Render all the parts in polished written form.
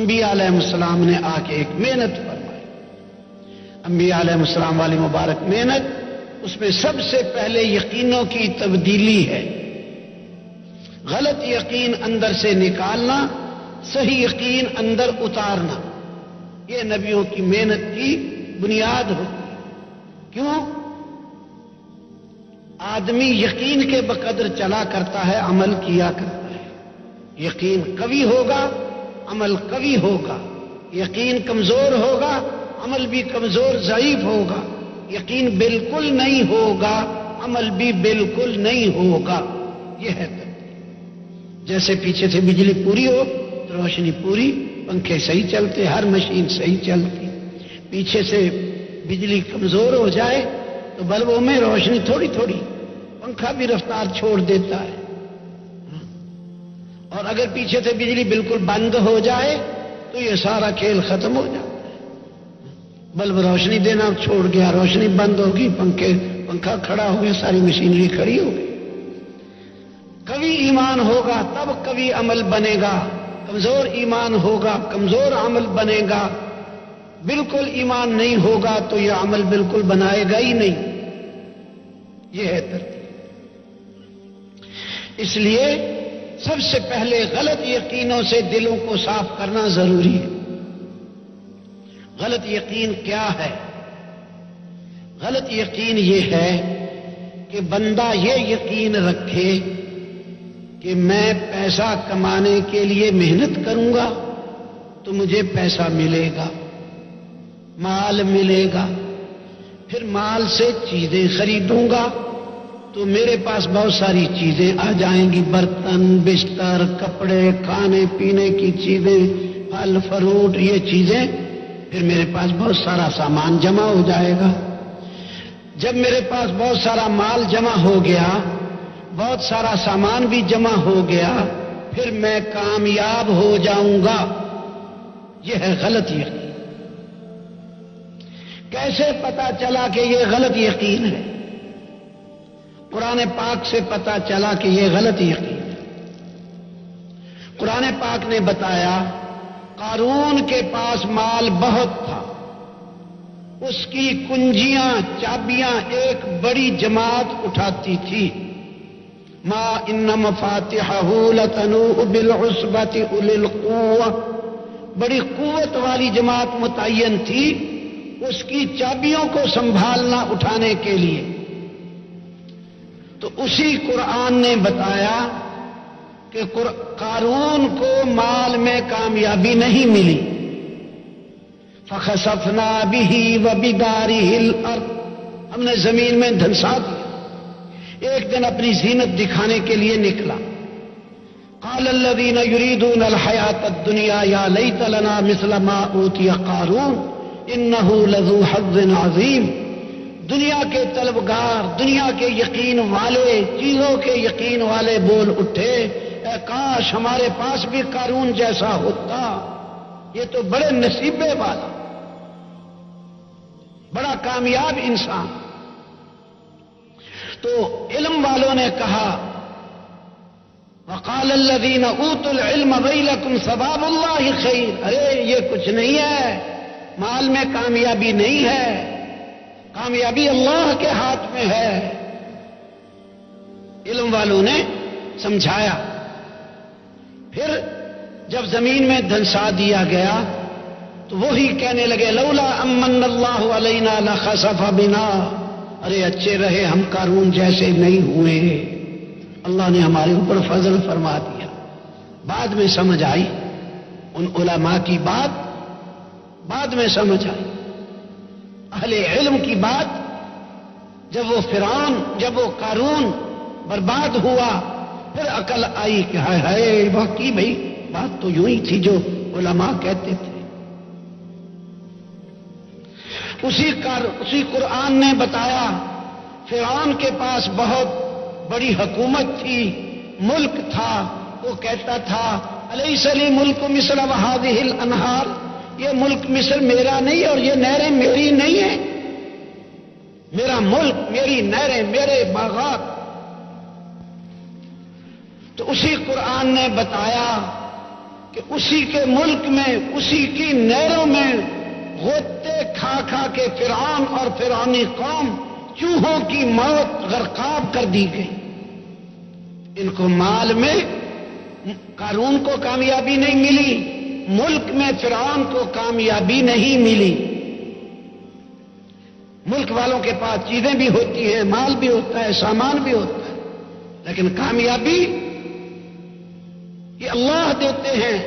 انبیاء علیہ السلام نے آ کے ایک محنت فرمائی. انبیاء علیہ السلام والی مبارک محنت، اس میں سب سے پہلے یقینوں کی تبدیلی ہے. غلط یقین اندر سے نکالنا، صحیح یقین اندر اتارنا، یہ نبیوں کی محنت کی بنیاد ہوتی ہے. کیوں؟ آدمی یقین کے بقدر چلا کرتا ہے، عمل کیا کرتا ہے. یقین قوی ہوگا، عمل قوی ہوگا. یقین کمزور ہوگا، عمل بھی کمزور ضعیف ہوگا. یقین بالکل نہیں ہوگا، عمل بھی بالکل نہیں ہوگا. یہ ہے ترتیب. جیسے پیچھے سے بجلی پوری ہو تو روشنی پوری، پنکھے صحیح چلتے، ہر مشین صحیح چلتی. پیچھے سے بجلی کمزور ہو جائے تو بلبوں میں روشنی تھوڑی تھوڑی، پنکھا بھی رفتار چھوڑ دیتا ہے. اور اگر پیچھے سے بجلی بالکل بند ہو جائے تو یہ سارا کھیل ختم ہو جاتا ہے. بلب روشنی دینا چھوڑ گیا، روشنی بند ہوگی، پنکھا کھڑا ہو گیا، ساری مشینری کھڑی ہو گئی. قوی ایمان ہوگا تب قوی عمل بنے گا، کمزور ایمان ہوگا کمزور عمل بنے گا. بالکل ایمان نہیں ہوگا تو یہ عمل بالکل بنائے گا ہی نہیں. یہ ہے ترتیب. اس لیے سب سے پہلے غلط یقینوں سے دلوں کو صاف کرنا ضروری ہے. غلط یقین کیا ہے؟ غلط یقین یہ ہے کہ بندہ یہ یقین رکھے کہ میں پیسہ کمانے کے لیے محنت کروں گا تو مجھے پیسہ ملے گا، مال ملے گا. پھر مال سے چیزیں خریدوں گا تو میرے پاس بہت ساری چیزیں آ جائیں گی، برتن، بستر، کپڑے، کھانے پینے کی چیزیں، پھل فروٹ، یہ چیزیں. پھر میرے پاس بہت سارا سامان جمع ہو جائے گا. جب میرے پاس بہت سارا مال جمع ہو گیا، بہت سارا سامان بھی جمع ہو گیا، پھر میں کامیاب ہو جاؤں گا. یہ ہے غلط یقین. کیسے پتا چلا کہ یہ غلط یقین ہے؟ قرآن پاک سے پتا چلا کہ یہ غلط یقین ہے. قرآن پاک نے بتایا قارون کے پاس مال بہت تھا، اس کی کنجیاں، چابیاں ایک بڑی جماعت اٹھاتی تھی. ما ان مفاتحہ لتنوء بالعصبۃ اولي القوة، بڑی قوت والی جماعت متعین تھی اس کی چابیوں کو سنبھالنا اٹھانے کے لیے. تو اسی قرآن نے بتایا کہ قارون کو مال میں کامیابی نہیں ملی. فخسفنا به وبداره الارض، ہم نے زمین میں دھنسا دیا. ایک دن اپنی زینت دکھانے کے لیے نکلا. قال الذين يريدون الحياة الدنيا يا ليت لنا مثل ما اوتي قارون انه لذو حظ عظيم. دنیا کے طلبگار، دنیا کے یقین والے، چیزوں کے یقین والے بول اٹھے، اے کاش ہمارے پاس بھی قارون جیسا ہوتا، یہ تو بڑے نصیبے والا، بڑا کامیاب انسان. تو علم والوں نے کہا وقال الذين اوتوا العلم ويلكم ثواب الله خير. ارے یہ کچھ نہیں ہے، مال میں کامیابی نہیں ہے، کامیابی اللہ کے ہاتھ میں ہے. علم والوں نے سمجھایا. پھر جب زمین میں دھنسا دیا گیا تو وہی کہنے لگے لولا امن اللہ علینا لخسف بنا. ارے اچھے رہے ہم قارون جیسے نہیں ہوئے، اللہ نے ہمارے اوپر فضل فرما دیا. بعد میں سمجھ آئی ان علماء کی بات، بعد میں سمجھ آئی اہل علم کی بات. جب وہ فرعون، جب وہ قارون برباد ہوا، پھر عقل آئی کہ ہائے ہائے واقعی بھائی بات تو یوں ہی تھی جو علماء کہتے تھے. اسی قرآن نے بتایا فرعون کے پاس بہت بڑی حکومت تھی، ملک تھا. وہ کہتا تھا الیس لی ملک مصر وہذہ الانہار، یہ ملک مصر میرا نہیں اور یہ نہریں میری نہیں ہیں، میرا ملک، میری نہریں، میرے باغات. تو اسی قرآن نے بتایا کہ اسی کے ملک میں اسی کی نہروں میں غوطے کھا کھا کے فرعون اور فرعونی قوم چوہوں کی موت غرقاب کر دی گئی. ان کو مال میں قارون کو کامیابی نہیں ملی، ملک میں فرعون کو کامیابی نہیں ملی. ملک والوں کے پاس چیزیں بھی ہوتی ہیں، مال بھی ہوتا ہے، سامان بھی ہوتا ہے، لیکن کامیابی یہ اللہ دیتے ہیں،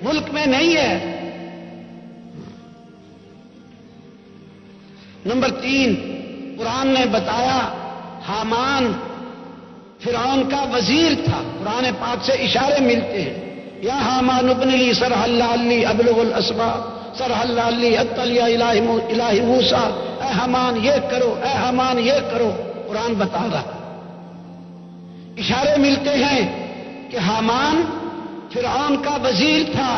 ملک میں نہیں ہے. نمبر 3، قرآن نے بتایا حامان فرعون کا وزیر تھا. قرآن پاک سے اشارے ملتے ہیں. یا حامان ابن لی صرحا لعلی ابلغ الاسباب صرحا لعلی اطلع الہ موسیٰ. اے حامان یہ کرو، اے حامان یہ کرو. قرآن بتا رہا. اشارے ملتے ہیں کہ حامان فرعون کا وزیر تھا،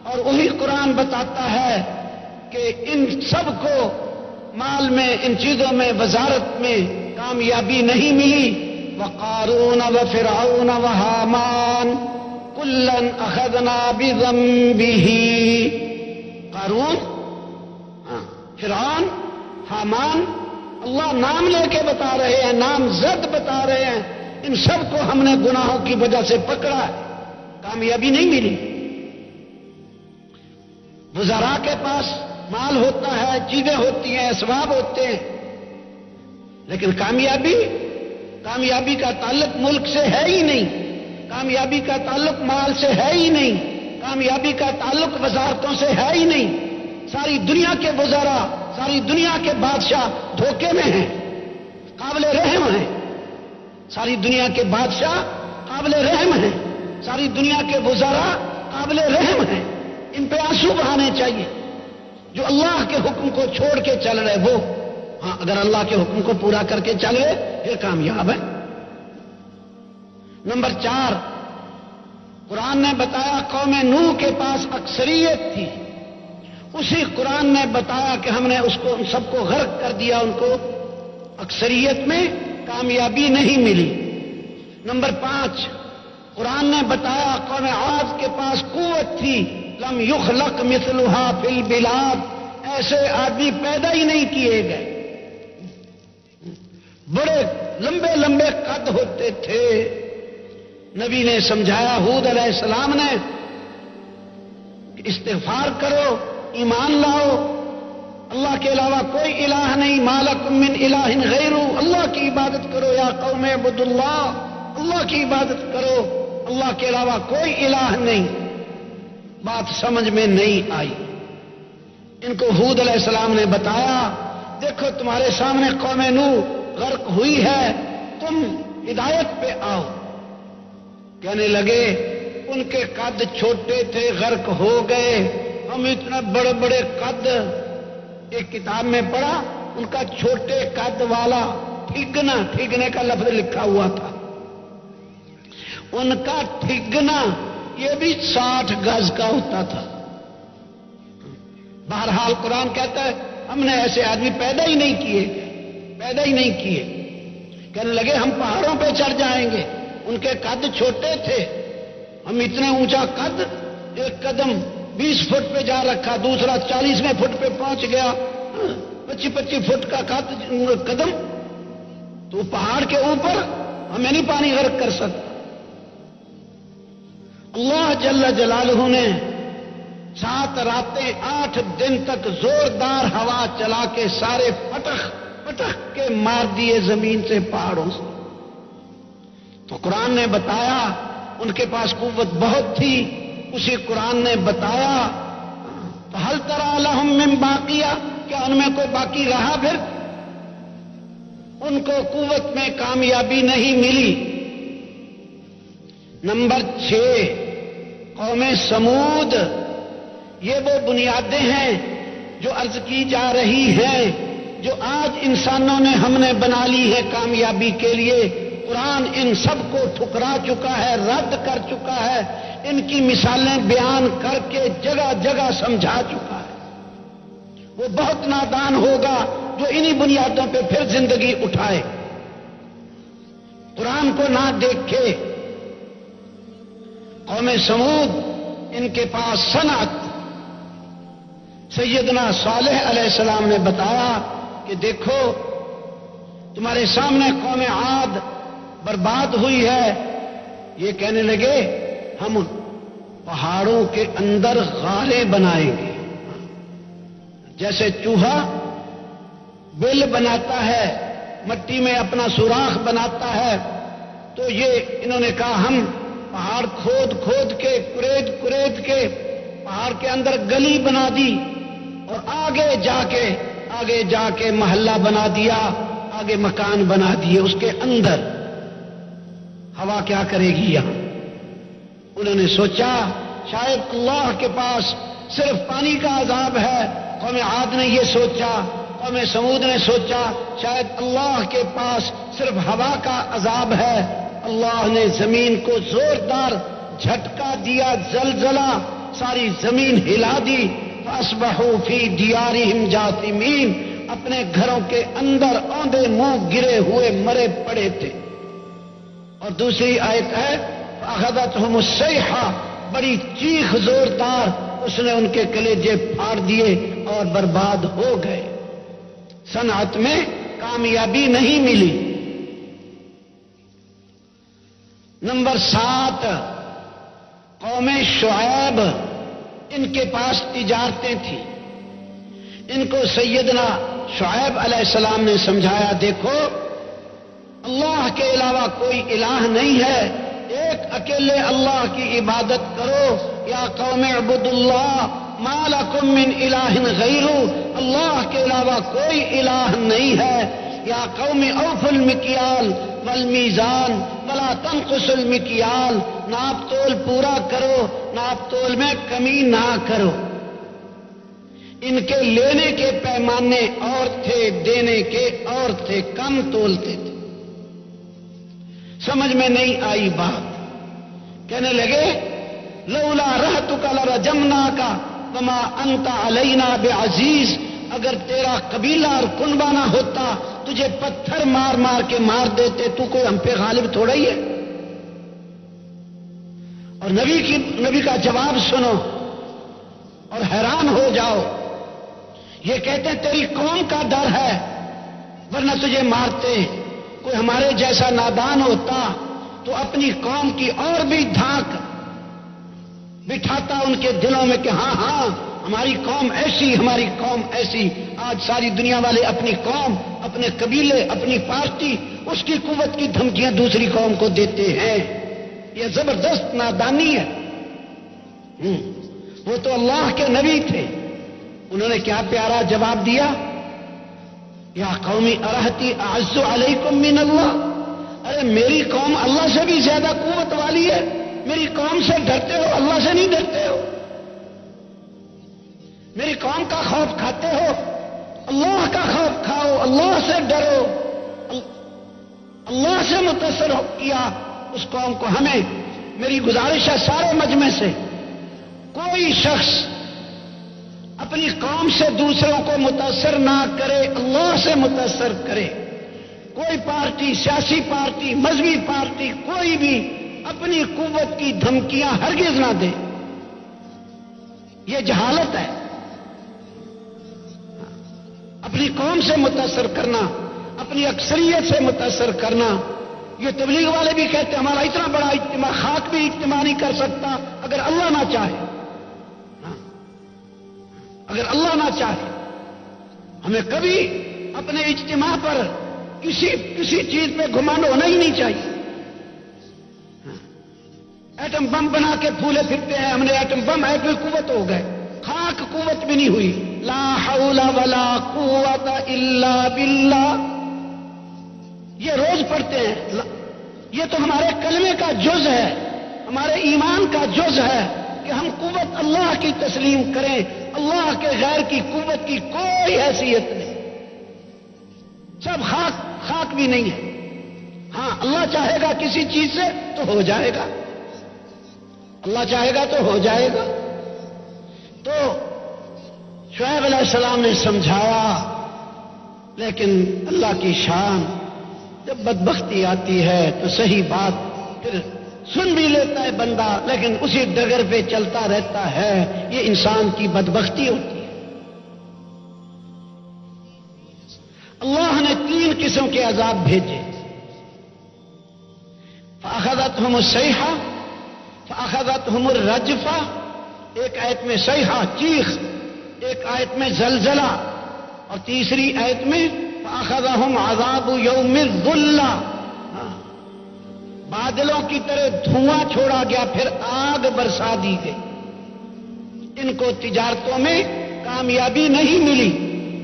اور وہی قرآن بتاتا ہے کہ ان سب کو مال میں، ان چیزوں میں، وزارت میں کامیابی نہیں ملی. وقارون وفرعون وحامان کلا اخذنا بذنبه. قارون، فرعون، حامان، اللہ نام لے کے بتا رہے ہیں، نام زد بتا رہے ہیں، ان سب کو ہم نے گناہوں کی وجہ سے پکڑا ہے، کامیابی نہیں ملی. وزراء کے پاس مال ہوتا ہے، چیزیں ہوتی ہیں، اسباب ہوتے ہیں، لیکن کامیابی کا تعلق ملک سے ہے ہی نہیں، کامیابی کا تعلق مال سے ہے ہی نہیں، کامیابی کا تعلق وزارتوں سے ہے ہی نہیں. ساری دنیا کے وزراء، ساری دنیا کے بادشاہ دھوکے میں ہیں، قابل رحم ہیں. ساری دنیا کے بادشاہ قابل رحم ہیں، ساری دنیا کے وزراء قابل رحم ہیں. ان پہ آنسو بہانے چاہیے. جو اللہ کے حکم کو چھوڑ کے چل رہے وہ، ہاں اگر اللہ کے حکم کو پورا کر کے چل رہے پھر کامیاب ہے. نمبر 4، قرآن نے بتایا قوم نوح کے پاس اکثریت تھی. اسی قرآن نے بتایا کہ ہم نے اس کو ان سب کو غرق کر دیا، ان کو اکثریت میں کامیابی نہیں ملی. نمبر 5، قرآن نے بتایا قوم عاد کے پاس قوت تھی. لم یخلق مثلها فی البلاد، ایسے آدمی پیدا ہی نہیں کیے گئے. بڑے لمبے لمبے قد ہوتے تھے. نبی نے سمجھایا، ہود علیہ السلام نے، کہ استغفار کرو، ایمان لاؤ، اللہ کے علاوہ کوئی الہ نہیں. ما لکم من الہ غیرہ، اللہ کی عبادت کرو. یا قوم اعبدوا اللہ، اللہ کی عبادت کرو، اللہ کے علاوہ کوئی الہ نہیں. بات سمجھ میں نہیں آئی. ان کو ہود علیہ السلام نے بتایا، دیکھو تمہارے سامنے قوم نوح غرق ہوئی ہے، تم ہدایت پہ آؤ. کہنے لگے ان کے قد چھوٹے تھے، غرق ہو گئے. ہم اتنا بڑے بڑے قد، ایک کتاب میں پڑھا ان کا چھوٹے قد والا ٹھگنے کا لفظ لکھا ہوا تھا. ان کا ٹھگنا یہ بھی 60 گز کا ہوتا تھا. بہرحال قرآن کہتا ہے ہم نے ایسے آدمی پیدا ہی نہیں کیے. کہنے لگے ہم پہاڑوں پہ چڑھ جائیں گے. ان کے قد چھوٹے تھے، ہم اتنے اونچا قد، ایک قدم 20 فٹ پہ جا رکھا، دوسرا 40ویں فٹ پہ پہنچ گیا، 25 فٹ کا قدم. تو پہاڑ کے اوپر ہمیں نہیں پانی غرق کر سکتا. اللہ جل جلالہ نے 7 راتیں 8 دن تک زوردار ہوا چلا کے سارے پٹخ کے مار دیے زمین سے، پہاڑوں سے. تو قرآن نے بتایا ان کے پاس قوت بہت تھی. اسی قرآن نے بتایا ہل تری لہم من باقیہ، کیا ان میں کوئی باقی رہا؟ پھر ان کو قوت میں کامیابی نہیں ملی. نمبر 6، قوم سمود. یہ وہ بنیادیں ہیں جو عرض کی جا رہی ہیں، جو آج انسانوں نے ہم نے بنا لی ہے کامیابی کے لیے. قرآن ان سب کو ٹھکرا چکا ہے، رد کر چکا ہے، ان کی مثالیں بیان کر کے جگہ جگہ سمجھا چکا ہے. وہ بہت نادان ہوگا جو انہی بنیادوں پہ پھر زندگی اٹھائے، قرآن کو نہ دیکھے. قوم سمود ان کے پاس صنعت. سیدنا صالح علیہ السلام نے بتایا کہ دیکھو تمہارے سامنے قوم عاد برباد ہوئی ہے. یہ کہنے لگے ہم پہاڑوں کے اندر غاریں بنائیں گے. جیسے چوہا بل بناتا ہے, مٹی میں اپنا سوراخ بناتا ہے, تو یہ انہوں نے کہا ہم پہاڑ کھود کھود کے کریت کے پہاڑ کے اندر گلی بنا دی اور آگے جا کے محلہ بنا دیا, آگے مکان بنا دیے اس کے اندر. ہوا کیا کرے گی یہاں؟ انہوں نے سوچا شاید اللہ کے پاس صرف پانی کا عذاب ہے. قوم عاد نے یہ سوچا, قوم سمود نے سوچا شاید اللہ کے پاس صرف ہوا کا عذاب ہے. اللہ نے زمین کو زوردار جھٹکا دیا, زلزلہ, ساری زمین ہلا دی. فاصبحوا فی دیارہم جاثمین, اپنے گھروں کے اندر اوندے منہ گرے ہوئے مرے پڑے تھے. اور دوسری آیت ہے فاخذتہم الصیحہ, بڑی چیخ زوردار, اس نے ان کے کلیجے پھاڑ دیے اور برباد ہو گئے. صنعت میں کامیابی نہیں ملی. نمبر 7 قوم شعیب, ان کے پاس تجارتیں تھیں. ان کو سیدنا شعیب علیہ السلام نے سمجھایا دیکھو اللہ کے علاوہ کوئی الہ نہیں ہے, ایک اکیلے اللہ کی عبادت کرو. یا قوم اعبدوا اللہ ما لکم من الہ غیرہ, اللہ کے علاوہ کوئی الہ نہیں ہے. یا قوم اوفوا المکیال والمیزان ولا تنقصوا المکیال, ناپ تول پورا کرو, ناپ تول میں کمی نہ کرو. ان کے لینے کے پیمانے اور تھے, دینے کے اور تھے, کم تولتے تھے. سمجھ میں نہیں آئی بات. کہنے لگے لولا رہتک لرجمناک وما انت علینا بعزیز, اگر تیرا قبیلہ اور کنبہ نہ ہوتا تجھے پتھر مار مار کے مار دیتے, تو کوئی ہم پہ غالب تھوڑا ہی ہے. اور نبی کا جواب سنو اور حیران ہو جاؤ. یہ کہتے ہیں تیری قوم کا ڈر ہے ورنہ تجھے مارتے. کوئی ہمارے جیسا نادان ہوتا تو اپنی قوم کی اور بھی دھاک بٹھاتا ان کے دلوں میں کہ ہاں ہماری قوم ایسی, ہماری قوم ایسی. آج ساری دنیا والے اپنی قوم, اپنے قبیلے, اپنی پارٹی, اس کی قوت کی دھمکیاں دوسری قوم کو دیتے ہیں. یہ زبردست نادانی ہے. وہ تو اللہ کے نبی تھے, انہوں نے کیا پیارا جواب دیا, یا قومی ارہتی اعز علیکم من اللہ, ارے میری قوم اللہ سے بھی زیادہ قوت والی ہے, میری قوم سے ڈرتے ہو, اللہ سے نہیں ڈرتے ہو. میری قوم کا خوف کھاتے ہو, اللہ کا خوف کھاؤ, اللہ سے ڈرو. اللہ سے متاثر کیا اس قوم کو. ہمیں میری گزارش ہے سارے مجمع سے, کوئی شخص اپنی قوم سے دوسروں کو متاثر نہ کرے, اللہ سے متاثر کرے. کوئی پارٹی, سیاسی پارٹی, مذہبی پارٹی, کوئی بھی اپنی قوت کی دھمکیاں ہرگز نہ دے. یہ جہالت ہے. اپنی قوم سے متاثر کرنا, اپنی اکثریت سے متاثر کرنا. یہ تبلیغ والے بھی کہتے ہیں ہمارا اتنا بڑا اجتماع, خاک بھی اجتماع نہیں کر سکتا اگر اللہ نہ چاہے. اگر اللہ نہ چاہے. ہمیں کبھی اپنے اجتماع پر کسی چیز پہ گھمنڈ ہونا ہی نہیں چاہیے. ایٹم بم بنا کے پھولے پھرتے ہیں, ہم نے ایٹم بم ایٹمی قوت ہو گئے, خاک قوت بھی نہیں ہوئی. لا حول ولا قوت الا باللہ, یہ روز پڑھتے ہیں. یہ تو ہمارے کلمے کا جز ہے, ہمارے ایمان کا جز ہے کہ ہم قوت اللہ کی تسلیم کریں. اللہ کے غیر کی قوت کی کوئی حیثیت نہیں. سب خاک بھی نہیں ہے. ہاں اللہ چاہے گا کسی چیز سے تو ہو جائے گا, اللہ چاہے گا تو ہو جائے گا. تو شعیب علیہ السلام نے سمجھایا, لیکن اللہ کی شان جب بدبختی آتی ہے تو صحیح بات پھر سن بھی لیتا ہے بندہ لیکن اسی ڈگر پہ چلتا رہتا ہے. یہ انسان کی بدبختی ہوتی ہے. اللہ نے 3 قسم کے عذاب بھیجے. فأخذتهم الصیحہ فأخذتهم الرجفہ، ایک آیت میں صیحہ چیخ، ایک آیت میں زلزلہ، اور تیسری آیت میں فأخذهم عذاب یوم الظلہ، بادلوں کی طرح دھواں چھوڑا گیا پھر آگ برسا دی گئی. ان کو تجارتوں میں کامیابی نہیں ملی.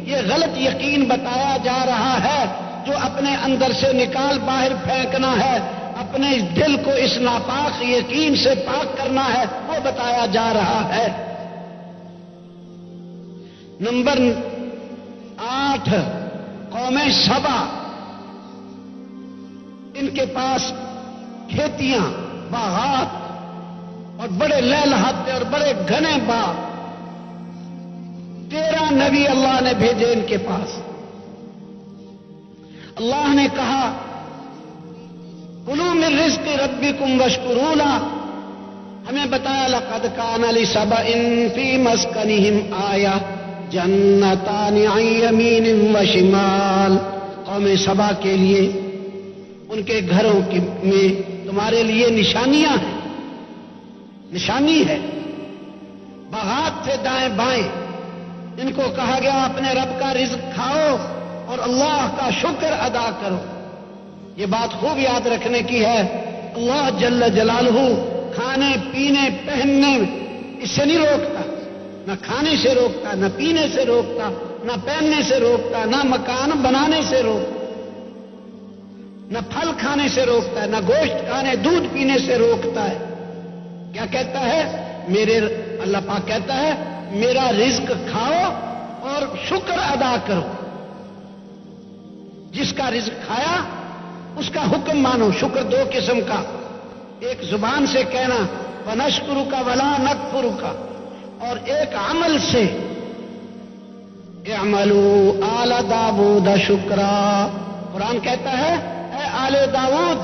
یہ غلط یقین بتایا جا رہا ہے جو اپنے اندر سے نکال باہر پھینکنا ہے، اپنے دل کو اس ناپاک یقین سے پاک کرنا ہے، وہ بتایا جا رہا ہے. نمبر 8 قوم سبا، ان کے پاس کھیتیاں، باغات اور بڑے لہلہاتے اور بڑے گھنے باغ. 13 نبی اللہ نے بھیجے ان کے پاس. اللہ نے کہا کلوا من رزق ربکم واشکروا لہ. ہمیں بتایا لقد کان لسبأ فی مسکنہم آیہ جنتان عن یمین وشمال. قوم سبا کے لیے ان کے گھروں میں تمہارے لیے نشانیاں ہیں، نشانی ہے. باغات تھے دائیں بائیں. ان کو کہا گیا اپنے رب کا رزق کھاؤ اور اللہ کا شکر ادا کرو. یہ بات خوب یاد رکھنے کی ہے. اللہ جل جلالہ کھانے پینے پہننے اس سے نہیں روکتا، نہ کھانے سے روکتا، نہ پینے سے روکتا، نہ پہننے سے روکتا، نہ مکان بنانے سے روکتا، نہ پھل کھانے سے روکتا ہے، نہ گوشت کھانے دودھ پینے سے روکتا ہے. کیا کہتا ہے؟ اللہ پاک کہتا ہے میرا رزق کھاؤ اور شکر ادا کرو. جس کا رزق کھایا اس کا حکم مانو. شکر 2 قسم کا، ایک زبان سے کہنا وَنَشْكُرُكَ وَلَا نَكْفُرُكَ، اور ایک عمل سے اعملوا آل داود شکرا. قرآن کہتا ہے اے آل داود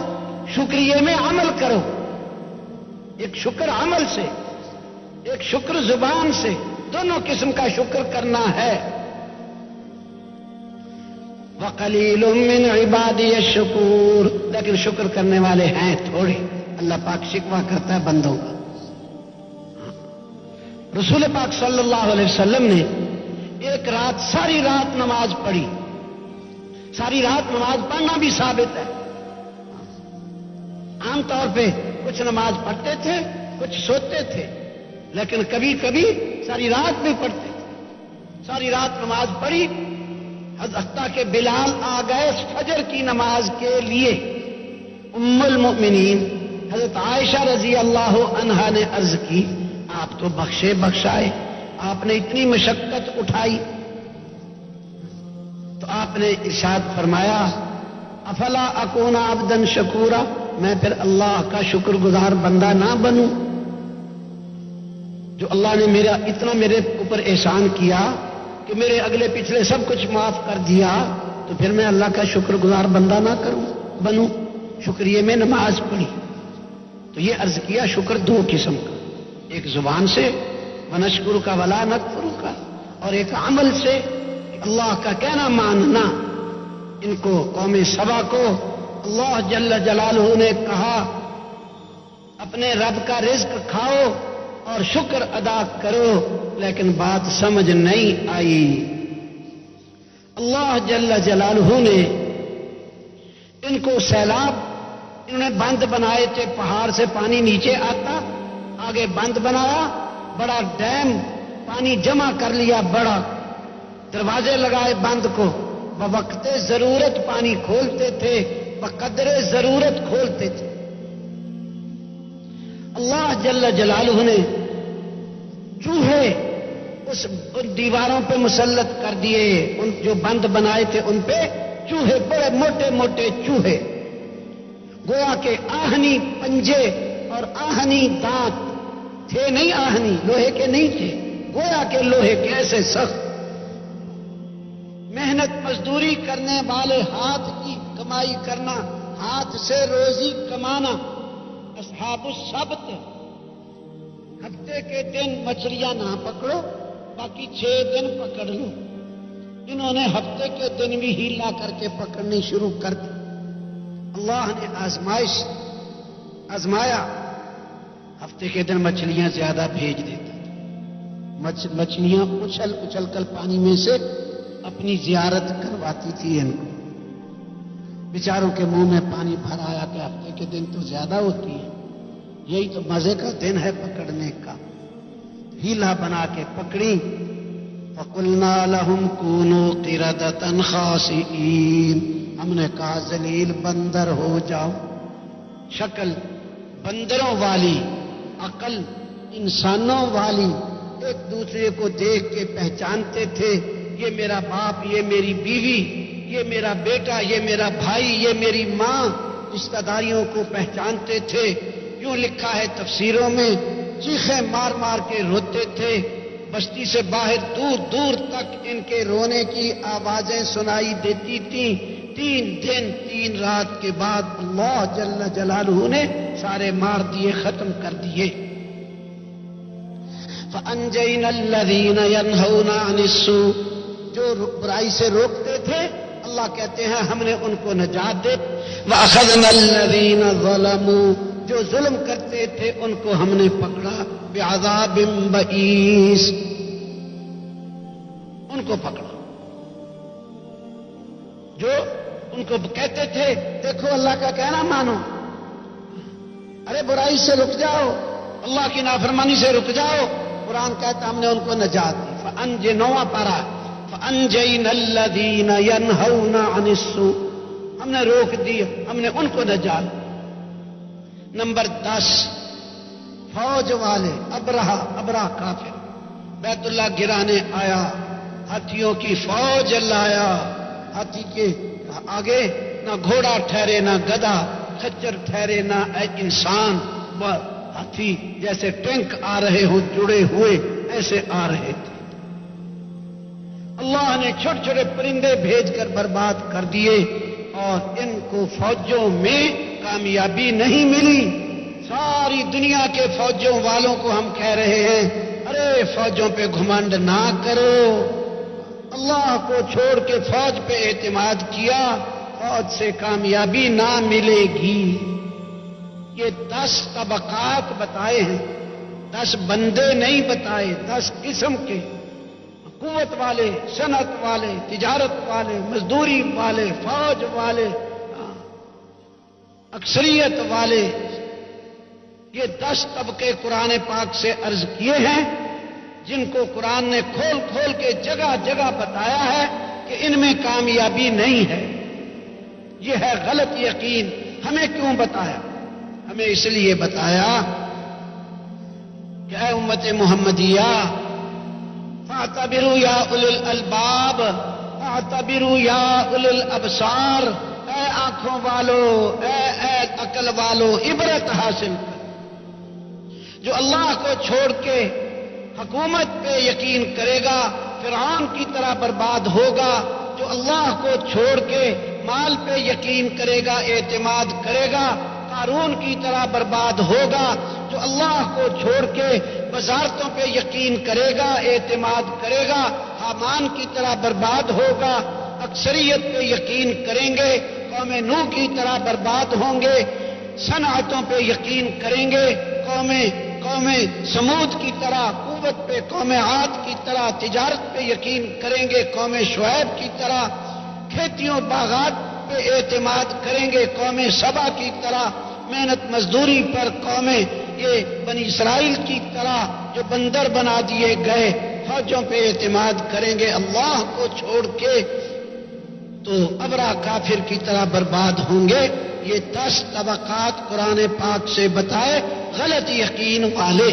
شکریہ میں عمل کرو. ایک شکر عمل سے، ایک شکر زبان سے، دونوں قسم کا شکر کرنا ہے. وَقَلِيلٌ مِّنْ عِبَادِيَ الشُّكُورُ، لیکن شکر کرنے والے ہیں تھوڑے. اللہ پاک شکوہ کرتا ہے بندوں کا. رسول پاک صلی اللہ علیہ وسلم نے ایک رات ساری رات نماز پڑھی. ساری رات نماز پڑھنا بھی ثابت ہے. عام طور پہ کچھ نماز پڑھتے تھے کچھ سوتے تھے، لیکن کبھی کبھی ساری رات بھی پڑھتے تھے. ساری رات نماز پڑھی حتیٰ کہ بلال آ گئے فجر کی نماز کے لیے. ام المؤمنین حضرت عائشہ رضی اللہ عنہا نے عرض کی آپ تو بخشے بخشائے، آپ نے اتنی مشقت اٹھائی. تو آپ نے ارشاد فرمایا افلا اکون عبدا شکورا، میں پھر اللہ کا شکر گزار بندہ نہ بنوں؟ جو اللہ نے اتنا میرے اوپر احسان کیا کہ میرے اگلے پچھلے سب کچھ معاف کر دیا، تو پھر میں اللہ کا شکر گزار بندہ نہ بنوں؟ شکریہ میں نماز پڑھی. تو یہ عرض کیا شکر 2 قسم کا، ایک زبان سے وَنَشْكُرُكَ وَلَا نَكْفُرُكَ، اور ایک عمل سے اللہ کا کہنا ماننا. ان کو قوم سبا کو اللہ جل جلالہ نے کہا اپنے رب کا رزق کھاؤ اور شکر ادا کرو، لیکن بات سمجھ نہیں آئی. اللہ جل جلالہ نے ان کو سیلاب، انہوں نے بند بنائے تھے، پہاڑ سے پانی نیچے آتا، آگے بند بنایا، بڑا ڈیم پانی جمع کر لیا، بڑا دروازے لگائے بند کو، بوقت ضرورت پانی کھولتے تھے، بقدر ضرورت کھولتے تھے. اللہ جل جلالہ نے چوہے ان دیواروں پہ مسلط کر دیے، ان جو بند بنائے تھے ان پہ چوہے، بڑے موٹے موٹے چوہے، گویا کے آہنی پنجے اور آہنی دانت تھے، نہیں آہنی لوہے کے نہیں تھے، گویا کے لوہے کے ایسے سخت. محنت مزدوری کرنے والے، ہاتھ کی کمائی کرنا، ہاتھ سے روزی کمانا، اصحاب السبت، ہفتے کے دن مچھلیاں نہ پکڑو، باقی 6 دن پکڑ لو۔ انہوں نے ہفتے کے دن بھی ہیلا کر کے پکڑنی شروع کر دی۔ اللہ نے آزمایا، ہفتے کے دن مچھلیاں زیادہ بھیج دیتا تھا، مچھلیاں اچھل اچھل کر پانی میں سے اپنی زیارت کرواتی تھی ان کو۔ بیچاروں کے منہ میں پانی بھر آیا کہ ہفتے کے دن تو زیادہ ہوتی ہے، یہی تو مزے کا دن ہے پکڑنے کا۔ ہیلا بنا کے پکڑی۔ فَقُلْنَا لَهُمْ كُونُوا قِرَدَةً خَاسِئِينَ، ہم نے کہا ذلیل بندر ہو جاؤ۔ شکل بندروں والی، عقل انسانوں والی، ایک دوسرے کو دیکھ کے پہچانتے تھے، یہ میرا باپ، یہ میری بیوی، یہ میرا بیٹا، یہ میرا بھائی، یہ میری ماں، رشتہ داریوں کو پہچانتے تھے۔ یوں لکھا ہے تفسیروں میں، چیخیں مار مار کے روتے تھے، بستی سے باہر دور دور تک ان کے رونے کی آوازیں سنائی دیتی تھیں۔ 3 دن 3 رات کے بعد اللہ جل جلالہ نے سارے مار دیے، ختم کر دیے۔ فَأَنْجَيْنَا الَّذِينَ يَنْهَوْنَ عَنِ السُّوءِ، جو برائی سے روکتے تھے اللہ کہتے ہیں ہم نے ان کو نجات دے۔ وَأَخَذْنَا الَّذِينَ ظَلَمُوا، جو ظلم کرتے تھے ان کو ہم نے پکڑا، بعذاب بئیس، ان کو پکڑا۔ جو ان کو کہتے تھے دیکھو اللہ کا کہنا مانو، ارے برائی سے رک جاؤ، اللہ کی نافرمانی سے رک جاؤ، قرآن کہتا ہم نے ان کو نجات دی۔ 9واں پارہ، فَأَنْجَيْنَا الَّذِينَ يَنْهَوْنَ عَنِ السُّوءِ، ہم نے روک دی، ہم نے ان کو نجات دی۔ نمبر 10، فوج والے ابرہ کافر بیت اللہ گرانے آیا، ہاتھیوں کی فوج لایا، ہاتھی کے آگے نہ گھوڑا ٹھہرے نہ گدھا، خچر ٹھہرے نہ انسان، ہاتھی جیسے ٹینک آ رہے ہوں جڑے ہوئے ایسے آ رہے تھے۔ اللہ نے چھوٹے چھوٹے پرندے بھیج کر برباد کر دیے، اور ان کو فوجوں میں کامیابی نہیں ملی۔ ساری دنیا کے فوجوں والوں کو ہم کہہ رہے ہیں ارے فوجوں پہ گھمنڈ نہ کرو، اللہ کو چھوڑ کے فوج پہ اعتماد کیا، فوج سے کامیابی نہ ملے گی۔ یہ 10 طبقات بتائے ہیں، 10 بندے نہیں بتائے، 10 قسم کے، قوت والے، صنعت والے، تجارت والے، مزدوری والے، فوج والے، اکثریت والے، یہ 10 طبقے قرآن پاک سے عرض کیے ہیں، جن کو قرآن نے کھول کھول کے جگہ جگہ بتایا ہے کہ ان میں کامیابی نہیں ہے۔ یہ ہے غلط یقین۔ ہمیں کیوں بتایا؟ ہمیں اس لیے بتایا کہ اے امت محمدیہ، فاعتبروا یا اولی الالباب، فاعتبروا یا اولی الابصار، اے آنکھوں والو، اے عقل والو، عبرت حاصل کر۔ جو اللہ کو چھوڑ کے حکومت پہ یقین کرے گا فرعون کی طرح برباد ہوگا، جو اللہ کو چھوڑ کے مال پہ یقین کرے گا، اعتماد کرے گا، قارون کی طرح برباد ہوگا، جو اللہ کو چھوڑ کے وزارتوں پہ یقین کرے گا، اعتماد کرے گا، حامان کی طرح برباد ہوگا۔ اکثریت پہ یقین کریں گے، قوم نوح کی طرح برباد ہوں گے۔ صنعتوں پہ یقین کریں گے، قوم سمود کی طرح، قوت پہ قوم عاد کی طرح، تجارت پہ یقین کریں گے قوم شعیب کی طرح، کھیتیوں باغات پہ اعتماد کریں گے قوم سبا کی طرح، محنت مزدوری پر قومیں یہ بنی اسرائیل کی طرح جو بندر بنا دیے گئے، فوجوں پہ اعتماد کریں گے اللہ کو چھوڑ کے، تو ابرا کافر کی طرح برباد ہوں گے۔ یہ 10 طبقات قرآن پاک سے بتائے غلط یقین والے۔